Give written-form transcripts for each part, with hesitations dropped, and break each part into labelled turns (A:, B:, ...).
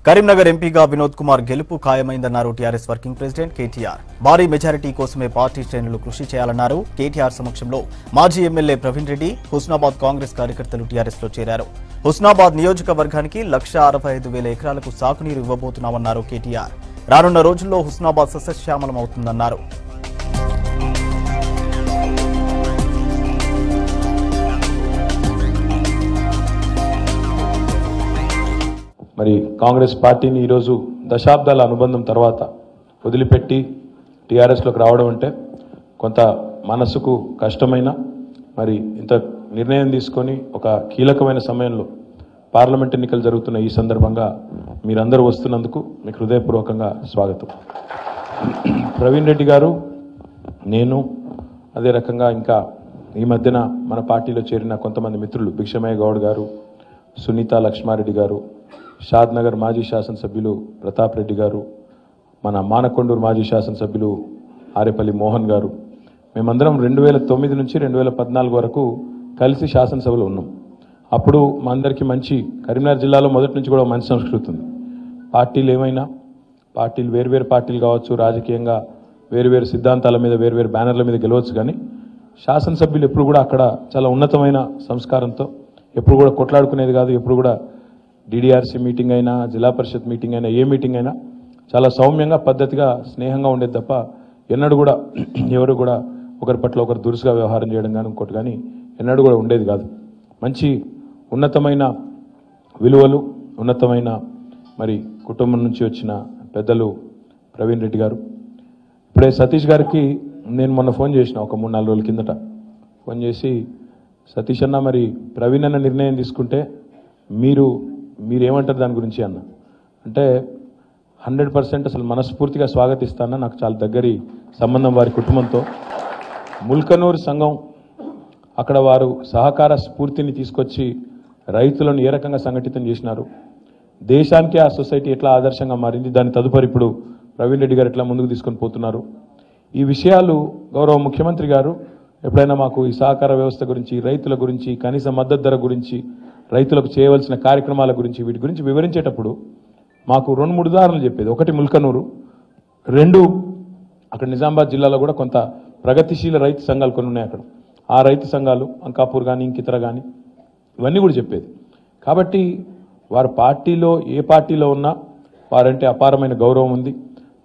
A: కరీంనగర్ ఎంపీగా వినోద్ కుమార్ గెలుపు ఖాయమైందన్నారు TRS working president KTR. భారీ మెజారిటీ కోసమే పార్టీ శ్రేణులు కృషి చేయాలన్నారు. కేటీఆర్ సమక్షంలో మాజీ ఎమ్మెల్యే ప్రవీణ్ రెడ్డి, హుస్నాబాద్ కాంగ్రెస్ కార్యకర్తలు టీఆర్ఎస్ లో చేరారు. హుస్నాబాద్ నియోజకవర్గానికి 1,65,000 ఎకరాలకు సాగునీరు ఇవ్వబోతున్నామన్నారు కేటీఆర్. రానున్న రోజుల్లో హుస్నాబాద్ సస్యశ్యామలమవుతుందన్నారు.
B: మరి కాంగ్రెస్ పార్టీని ఈరోజు దశాబ్దాల అనుబంధం తర్వాత వదిలిపెట్టి టీఆర్ఎస్లోకి రావడం అంటే కొంత మనసుకు కష్టమైన, మరి ఇంత నిర్ణయం తీసుకొని ఒక కీలకమైన సమయంలో పార్లమెంట్ ఎన్నికలు జరుగుతున్న ఈ సందర్భంగా మీరందరూ వస్తున్నందుకు మీకు హృదయపూర్వకంగా స్వాగతం. ప్రవీణ్ రెడ్డి గారు, నేను, అదే రకంగా ఇంకా ఈ మధ్యన మన పార్టీలో చేరిన కొంతమంది మిత్రులు భిక్షమయ్య గౌడ్ గారు, సునీత లక్ష్మారెడ్డి గారు, షాద్ నగర్ మాజీ శాసనసభ్యులు ప్రతాప్ రెడ్డి గారు, మన మానకొండూరు మాజీ శాసనసభ్యులు ఆరేపల్లి మోహన్ గారు, మేమందరం 2009 నుంచి 2014 వరకు కలిసి శాసనసభలో ఉన్నాం. అప్పుడు మా అందరికీ మంచి, కరీంనగర్ జిల్లాలో మొదటి నుంచి కూడా మంచి సంస్కృతి ఉంది. పార్టీలు ఏమైనా, పార్టీలు వేరువేరు పార్టీలు కావచ్చు, రాజకీయంగా వేరువేరు సిద్ధాంతాల మీద వేరువేరు బ్యానర్ల మీద గెలవచ్చు, కానీ శాసనసభ్యులు ఎప్పుడు కూడా అక్కడ చాలా ఉన్నతమైన సంస్కారంతో, ఎప్పుడు కూడా కొట్లాడుకునేది కాదు, ఎప్పుడు కూడా డిడిఆర్సీ మీటింగ్ అయినా, జిల్లా పరిషత్ మీటింగ్ అయినా, ఏ మీటింగ్ అయినా చాలా సౌమ్యంగా, పద్ధతిగా, స్నేహంగా ఉండేది తప్ప ఎన్నడూ కూడా ఎవరు కూడా ఒకరి పట్ల ఒకరు దురుసుగా వ్యవహారం చేయడం కానీ ఇంకోటి కానీ ఎన్నడూ కూడా ఉండేది కాదు. మంచి ఉన్నతమైన విలువలు, ఉన్నతమైన మరి కుటుంబం నుంచి వచ్చిన పెద్దలు ప్రవీణ్ రెడ్డి గారు. ఇప్పుడే సతీష్ గారికి నేను మొన్న ఫోన్ చేసిన, ఒక 3-4 రోజుల కిందట ఫోన్ చేసి, సతీష్ అన్న, మరి ప్రవీణ్ అన్న నిర్ణయం తీసుకుంటే మీరేమంటారు దాని గురించి అన్న అంటే, 100% అసలు మనస్ఫూర్తిగా స్వాగతిస్తానన్న. నాకు చాలా దగ్గరి సంబంధం వారి కుటుంబంతో. ముల్కనూరు సంఘం అక్కడ వారు సహకార స్ఫూర్తిని తీసుకొచ్చి రైతులను ఏ రకంగా సంఘటితం చేసినారు, దేశానికి ఆ సొసైటీ ఎట్లా ఆదర్శంగా మారింది, దాని తదుపరి ఇప్పుడు ప్రవీణ్ రెడ్డి గారు ఎట్లా ముందుకు తీసుకొని పోతున్నారు, ఈ విషయాలు గౌరవ ముఖ్యమంత్రి గారు ఎప్పుడైనా మాకు ఈ సహకార వ్యవస్థ గురించి, రైతుల గురించి, కనీస మద్దతు ధర గురించి, రైతులకు చేయవలసిన కార్యక్రమాల గురించి, వీటి గురించి వివరించేటప్పుడు మాకు 2-3 ఉదాహరణలు చెప్పేది. ఒకటి ముల్కనూరు, 2 అక్కడ నిజామాబాద్ జిల్లాలో కూడా కొంత ప్రగతిశీల రైతు సంఘాలు కొన్ని ఉన్నాయి అక్కడ. ఆ రైతు సంఘాలు అంకాపూర్ కానీ ఇంకితర కానీ ఇవన్నీ కూడా చెప్పేది. కాబట్టి వారి పార్టీలో, ఏ పార్టీలో ఉన్నా వారంటే అపారమైన గౌరవం ఉంది.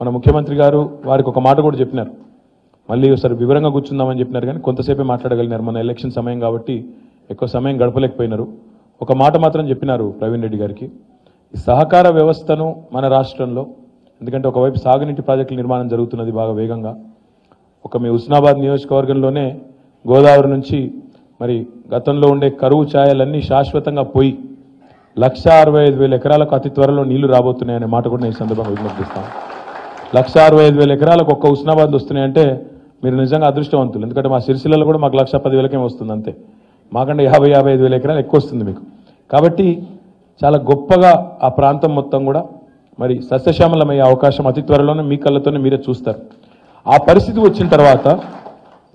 B: మన ముఖ్యమంత్రి గారు వారికి ఒక మాట కూడా చెప్పినారు, మళ్ళీ ఒకసారి వివరంగా కూర్చుందామని చెప్పినారు, కానీ కొంతసేపే మాట్లాడగలిగినారు. మన ఎలక్షన్ సమయం కాబట్టి ఎక్కువ సమయం గడపలేకపోయినారు. ఒక మాట మాత్రం చెప్పినారు ప్రవీణ్ రెడ్డి గారికి, ఈ సహకార వ్యవస్థను మన రాష్ట్రంలో, ఎందుకంటే ఒకవైపు సాగునీటి ప్రాజెక్టుల నిర్మాణం జరుగుతున్నది బాగా వేగంగా. మీ హుస్నాబాద్ నియోజకవర్గంలోనే గోదావరి నుంచి మరి గతంలో ఉండే కరువు ఛాయలన్నీ శాశ్వతంగా పోయి 1,65,000 ఎకరాలకు అతి త్వరలో నీళ్లు రాబోతున్నాయనే మాట కూడా నేను ఈ సందర్భంగా విజ్ఞప్తిస్తాను. 1,65,000 ఎకరాలకు ఒక్క హుస్నాబాద్ వస్తున్నాయంటే మీరు నిజంగా అదృష్టవంతులు. ఎందుకంటే మా సిరిసిల్లలో కూడా మాకు 1,10,000 వస్తుంది అంతే, మాకంటే 50,000-55,000 ఎకరాలు ఎక్కువ వస్తుంది మీకు. కాబట్టి చాలా గొప్పగా ఆ ప్రాంతం మొత్తం కూడా మరి సస్యశ్యామలమయ్యే అవకాశం అతి త్వరలోనే మీ కళ్ళతోనే మీరే చూస్తారు. ఆ పరిస్థితి వచ్చిన తర్వాత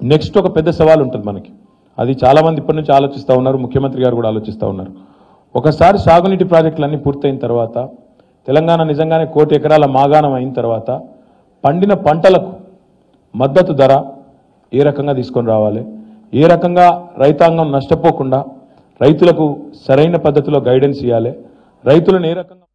B: నెక్స్ట్ ఒక పెద్ద సవాల్ ఉంటుంది మనకి. అది చాలామంది ఇప్పటి నుంచి ఆలోచిస్తూ ఉన్నారు, ముఖ్యమంత్రి గారు కూడా ఆలోచిస్తూ ఉన్నారు. ఒకసారి సాగునీటి ప్రాజెక్టులన్నీ పూర్తయిన తర్వాత, తెలంగాణ నిజంగానే 1 కోటి ఎకరాల మాగాణం అయిన తర్వాత పండిన పంటలకు మద్దతు ధర ఏ రకంగా తీసుకొని రావాలి, ఏ రకంగా రైతాంగం నష్టపోకుండా రైతులకు సరైన పద్ధతిలో గైడెన్స్ ఇవ్వాలి, రైతులను ఏ రకంగా